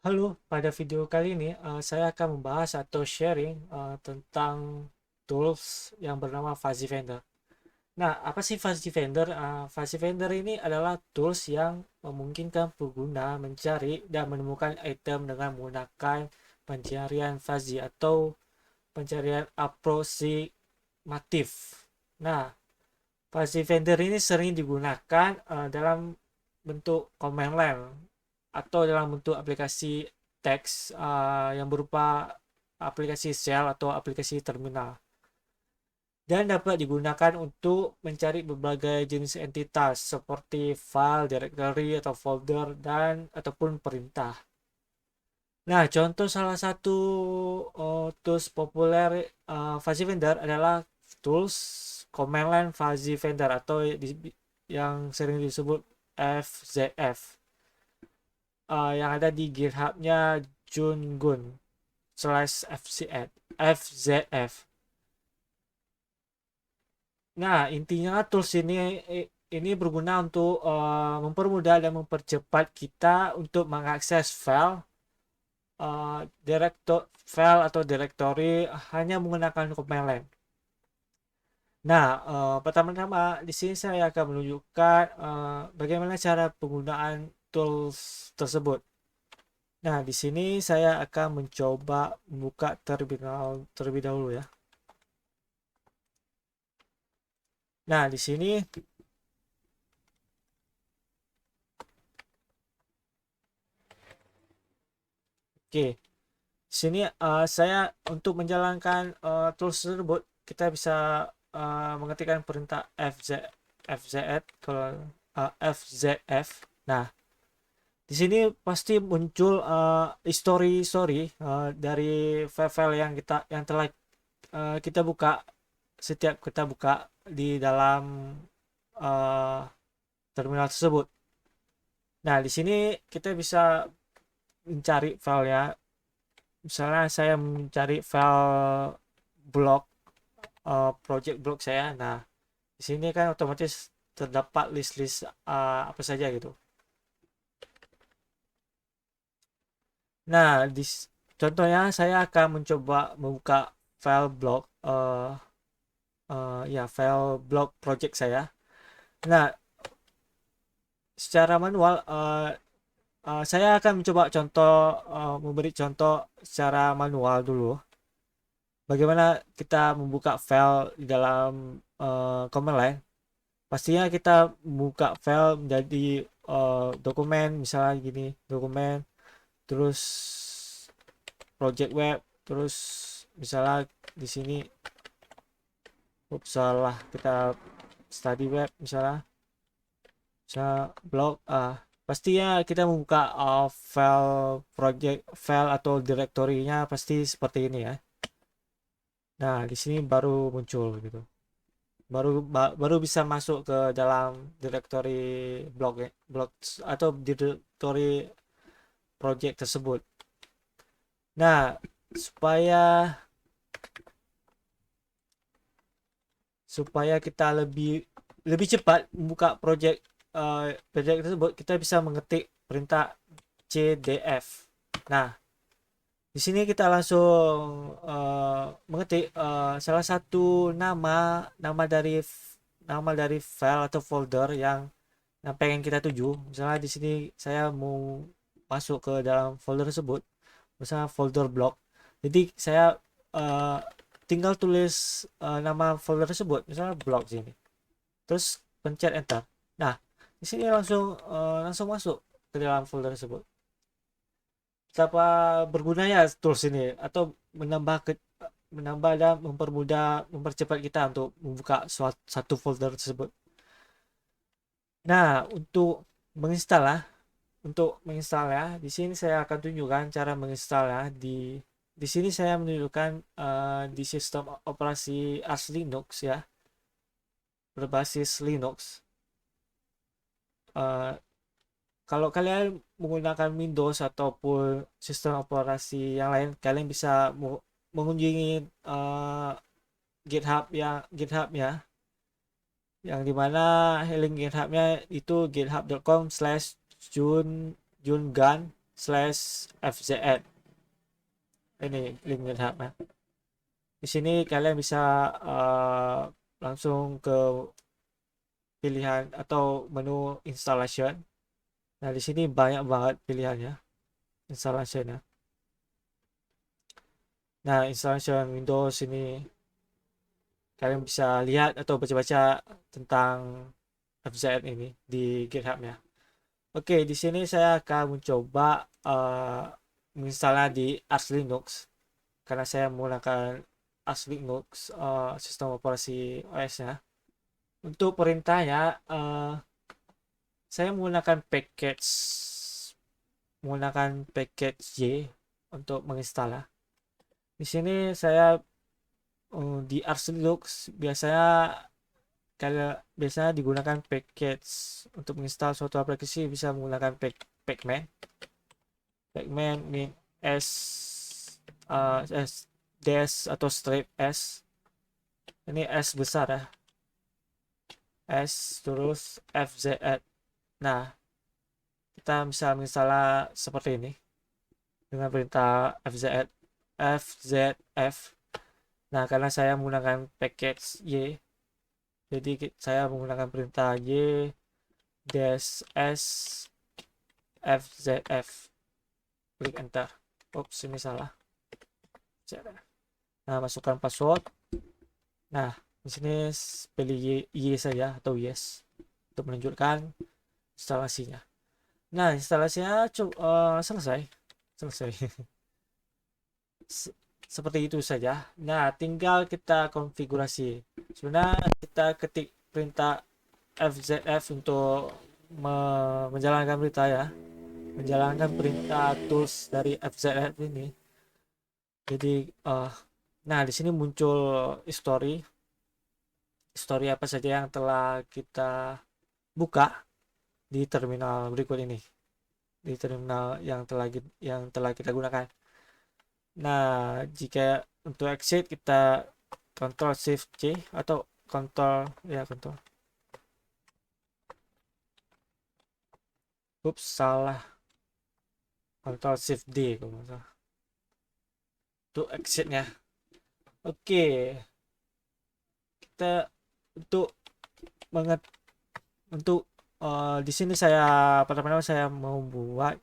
Halo, pada video kali ini saya akan membahas atau sharing tentang tools yang bernama Fuzzy Vendor. Nah, apa sih Fuzzy Vendor? Fuzzy Vendor ini adalah tools yang memungkinkan pengguna mencari dan menemukan item dengan menggunakan pencarian fuzzy atau pencarian aproksimatif. Nah, Fuzzy Vendor ini sering digunakan dalam bentuk command line atau dalam bentuk aplikasi teks yang berupa aplikasi shell atau aplikasi terminal, dan dapat digunakan untuk mencari berbagai jenis entitas seperti file, directory atau folder, dan ataupun perintah. Nah, contoh salah satu tools populer Fuzzy Vendor adalah tools command line Fuzzy Vendor atau yang sering disebut FZF, yang ada di GitHub-nya Jungun slash FZF. Nah, intinya tools ini berguna untuk mempermudah dan mempercepat kita untuk mengakses file atau directory hanya menggunakan command line. Nah, pertama-tama di sini saya akan menunjukkan bagaimana cara penggunaan tools tersebut. Nah, di sini saya akan mencoba membuka terminal terlebih dahulu ya. Nah, di sini oke. Di sini saya untuk menjalankan tools tersebut kita bisa mengetikkan perintah FZ kalau FZF. Nah, di sini pasti muncul history dari file-file yang telah kita buka setiap kita buka di dalam uh, terminal tersebut. Nah, di sini kita bisa mencari filenya. Misalnya saya mencari file blog, project blog saya. Nah, di sini kan otomatis terdapat list-list apa saja gitu. Nah, contohnya saya akan mencoba membuka file blog, ya file blog project saya. Nah, secara manual saya akan mencoba memberi contoh secara manual dulu. Bagaimana kita membuka file di dalam command line. Pastinya kita buka file menjadi dokumen, misalnya gini, dokumen, terus project web, terus misalnya di sini, salah, kita study web misalnya, blog, pastinya kita membuka file atau direktorinya pasti seperti ini ya. Nah, di sini baru muncul gitu. Baru bisa masuk ke dalam directory blog atau directory project tersebut. Nah, supaya supaya kita lebih lebih cepat membuka project tersebut, kita bisa mengetik perintah cdf. Nah, di sini kita langsung mengetik salah satu nama dari file atau folder yang pengen kita tuju. Misalnya di sini saya mau masuk ke dalam folder tersebut, misalnya folder blog. Jadi saya uh, tinggal tulis nama folder tersebut, misalnya blog sini. Terus pencet enter. Nah, di sini langsung masuk ke dalam folder tersebut. Betapa bergunanya tools ini atau menambah dan mempercepat kita untuk membuka satu folder tersebut. Nah, menginstal lah, untuk menginstal ya, di sini saya akan tunjukkan cara menginstal ya. Di sini saya menunjukkan di sistem operasi Arch Linux ya, berbasis Linux. Eh, Kalau kalian menggunakan Windows ataupun sistem operasi yang lain, kalian bisa mengunjungi GitHub ya, yang dimana link GitHubnya itu github.com/jungan /fz. Ini link GitHub ya. Di sini kalian bisa langsung ke pilihan atau menu installation. Nah, di sini banyak banget pilihannya installationnya. Nah, installation Windows ini kalian bisa lihat atau baca-baca tentang FZN ini di GitHub-nya. Oke, di sini saya akan mencoba menginstalnya di Arch Linux karena saya menggunakan Arch Linux sistem operasi OS-nya. Untuk perintahnya, saya menggunakan package Y untuk menginstalnya. Di sini saya di Arch Linux biasanya digunakan package untuk menginstal suatu aplikasi bisa menggunakan pacman min s dash atau strip s. Ini s besar ya, s terus fz. Nah, kita bisa menginstalnya seperti ini dengan perintah fzf. Nah, karena saya menggunakan package Y, jadi saya menggunakan perintah y dash s fzf. Klik enter. Oops, ini salah. Nah, masukkan password. Nah, di sini pilih y saja atau yes untuk menunjukkan instalasinya. Nah, instalasinya selesai. Seperti itu saja. Nah, tinggal kita konfigurasi. Sebenarnya kita ketik perintah fzf untuk menjalankan perintah ya. Menjalankan perintah tools dari fzf ini. Jadi, nah di sini muncul history apa saja yang telah kita buka di terminal berikut ini, di terminal yang telah kita gunakan. Nah, jika untuk exit kita Ctrl Shift C atau Ctrl. Ups, salah. Ctrl Shift D kalau nggak salah. Untuk exitnya. Oke. Kita untuk di sini pertama-tama saya mau buat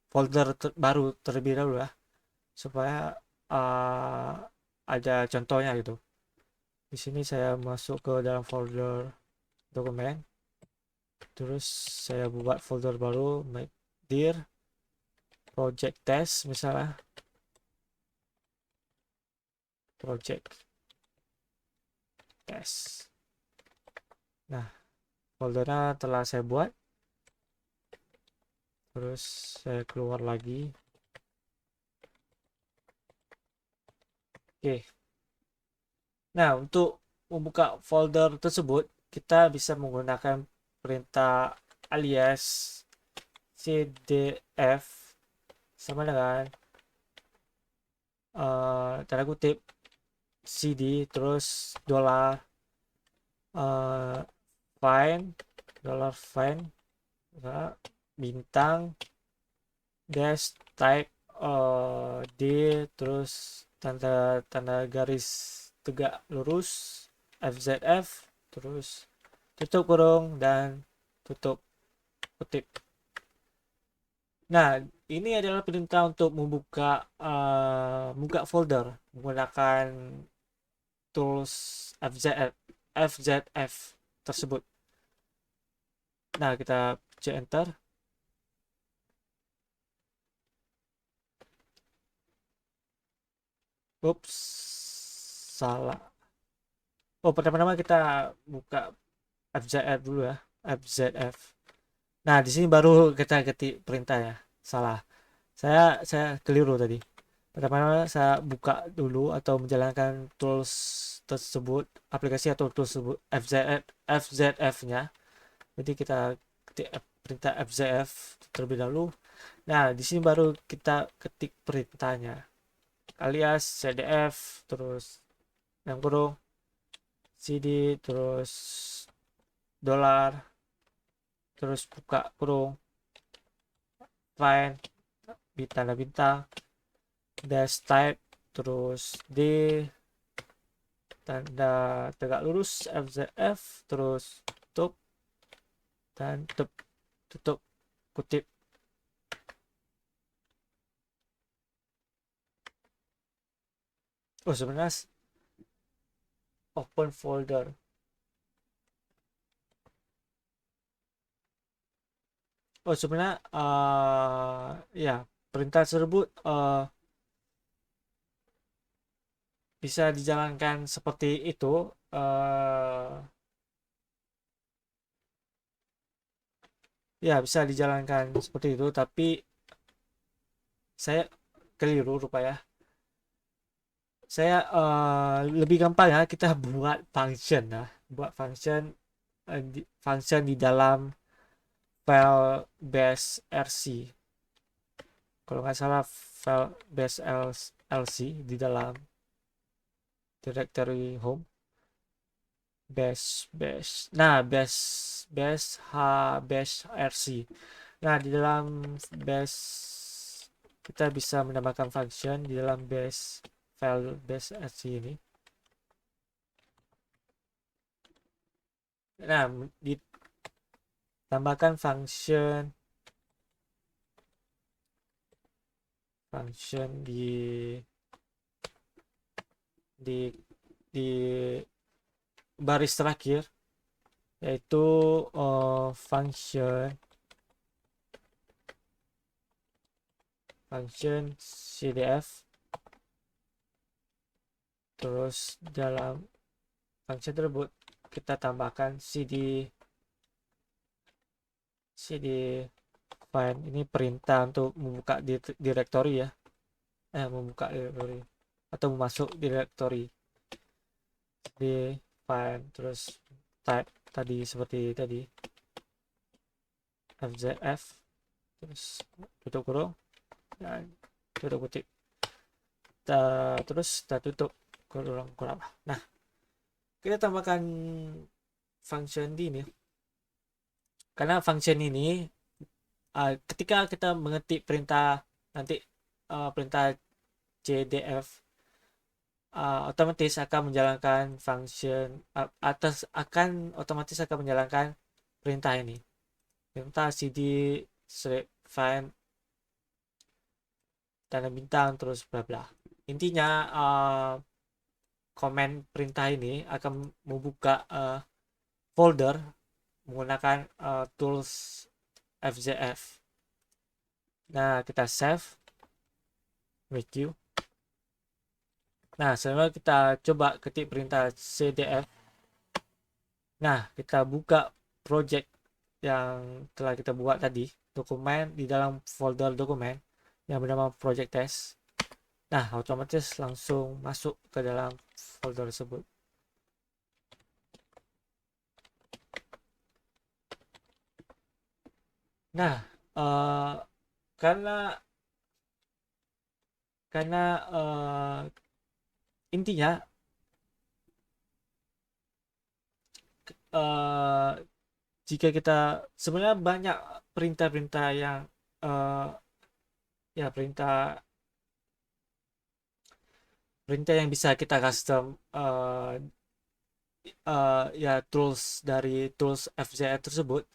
folder baru terlebih dahulu ya, supaya ada contohnya gitu. Di sini saya masuk ke dalam folder dokumen, terus saya buat folder baru, dir project test misalnya, project test. Nah, foldernya telah saya buat, terus saya keluar lagi. Oke. Nah, untuk membuka folder tersebut kita bisa menggunakan perintah alias cdf sama dengan tanda kutip cd terus $find bintang dash type d terus tanda garis tegak lurus fzf terus tutup kurung dan tutup kutip. Nah, ini adalah perintah untuk membuka folder menggunakan tools fzf tersebut. Nah, kita cek enter. Ups, salah. Oh, pertama-tama kita buka fzf dulu ya, fzf. Nah, di sini baru kita ketik perintah ya. Salah. Saya keliru tadi. Pertama saya buka dulu atau menjalankan tools tersebut, aplikasi atau tools tersebut fzf-nya. Jadi kita ketik perintah fzf terlebih dahulu. Nah, di sini baru kita ketik perintahnya. Alias cdf terus yang kurung cd terus $, terus buka kurung find tanda bintang, dash type, terus D, tanda tegak lurus, FZF, terus tutup, dan tutup kutip. Oh, sebenarnya open folder. Oh, sebenarnya ya, perintah tersebut bisa dijalankan seperti itu. Ya, bisa dijalankan seperti itu, tapi saya keliru rupanya. Saya lebih gampang ya, kita buat function ya, buat function di dalam file base rc. Kalau nggak salah file base lc di dalam directory home. Nah, bash rc. Nah, di dalam bash kita bisa menambahkan function di dalam file bash rc ini. Nah, ditambahkan function di di baris terakhir, yaitu function cdf. Terus dalam function tersebut kita tambahkan cd find. Ini perintah untuk membuka directory ya, membuka directory atau masuk directory. Di find, terus type tadi seperti tadi, FZF, terus tutup kurung dan tutup kutip, terus kita tutup kurung. Nah, kita tambahkan function di ini, karena function ini ketika kita mengetik perintah nanti, perintah cdf, otomatis akan menjalankan function otomatis akan menjalankan perintah ini, perintah cd find tanda bintang terus bla bla. Intinya komen perintah ini akan membuka folder menggunakan tools FZF. Nah, kita save review. Nah, sekarang kita coba ketik perintah cdf. Nah, kita buka project yang telah kita buat tadi, dokumen di dalam folder dokumen yang bernama project test. Nah, otomatis langsung masuk ke dalam folder tersebut. Nah, karena intinya jika kita sebenarnya banyak perintah-perintah yang ya perintah yang bisa kita custom, ya tools dari tools FZF tersebut.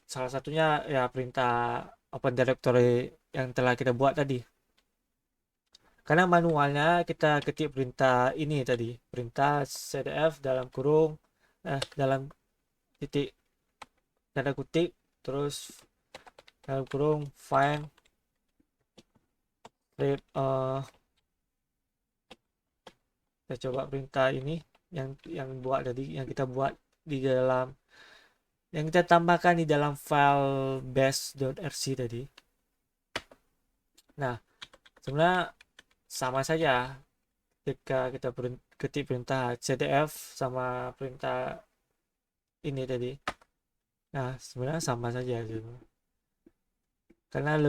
Salah satunya ya perintah open directory yang telah kita buat tadi. Karena manualnya kita ketik perintah ini tadi, perintah cdf dalam kurung, dalam titik tanda kutip, terus dalam kurung find read. Kita coba perintah ini yang buat tadi, yang kita buat di dalam, yang kita tambahkan di dalam file bash.rc tadi. Nah, sebenarnya sama saja ketika kita ketik perintah cdf sama perintah ini tadi. Nah, sebenarnya sama saja gitu. Karena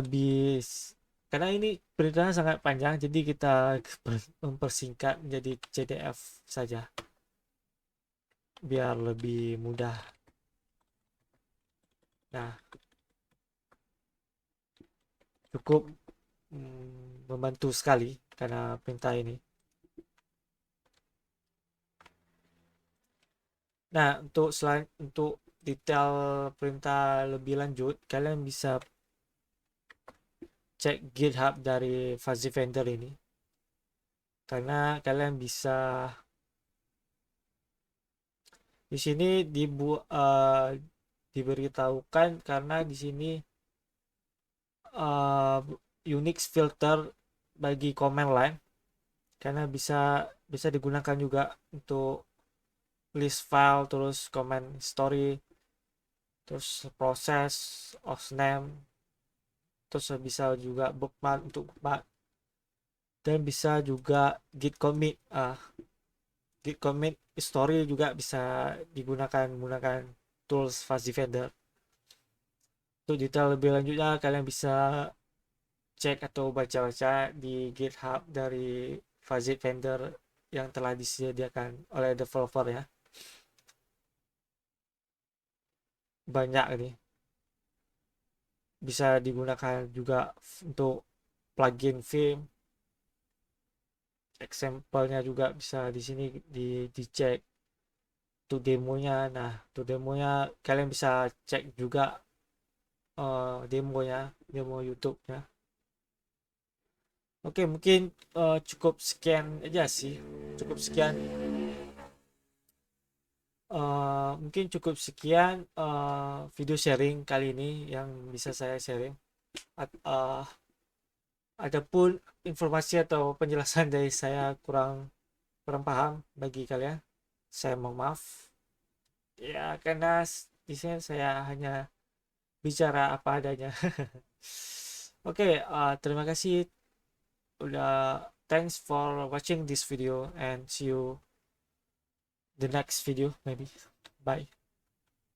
ini perintahnya sangat panjang, jadi kita mempersingkat menjadi cdf saja biar lebih mudah. Nah, cukup membantu sekali karena perintah ini. Nah, untuk detail perintah lebih lanjut, kalian bisa cek GitHub dari Fuzzy Vendor ini. Karena kalian bisa di sini diberitahukan karena di sini uh, Unix filter bagi command line, karena bisa digunakan juga untuk list file, terus command story, terus proses of name, terus bisa juga bookmark untuk bookmark, dan bisa juga git commit story juga bisa digunakan menggunakan tools Fuzzy Vendor. Untuk detail lebih lanjutnya kalian bisa cek atau baca-baca di GitHub dari Fuzzy Vendor yang telah disediakan oleh developer ya. Banyak ini. Bisa digunakan juga untuk plugin theme. Example-nya juga bisa di sini dicek untuk demonya. Nah, untuk demonya kalian bisa cek juga demo YouTube-nya. Oke, mungkin cukup sekian aja sih. Cukup sekian. Mungkin cukup sekian video sharing kali ini yang bisa saya sharing. Adapun informasi atau penjelasan dari saya kurang kurang paham bagi kalian, saya mohon maaf. Ya, karena di sini saya hanya bicara apa adanya. Oke, terima kasih udah thanks for watching this video and see you the next video maybe. Bye.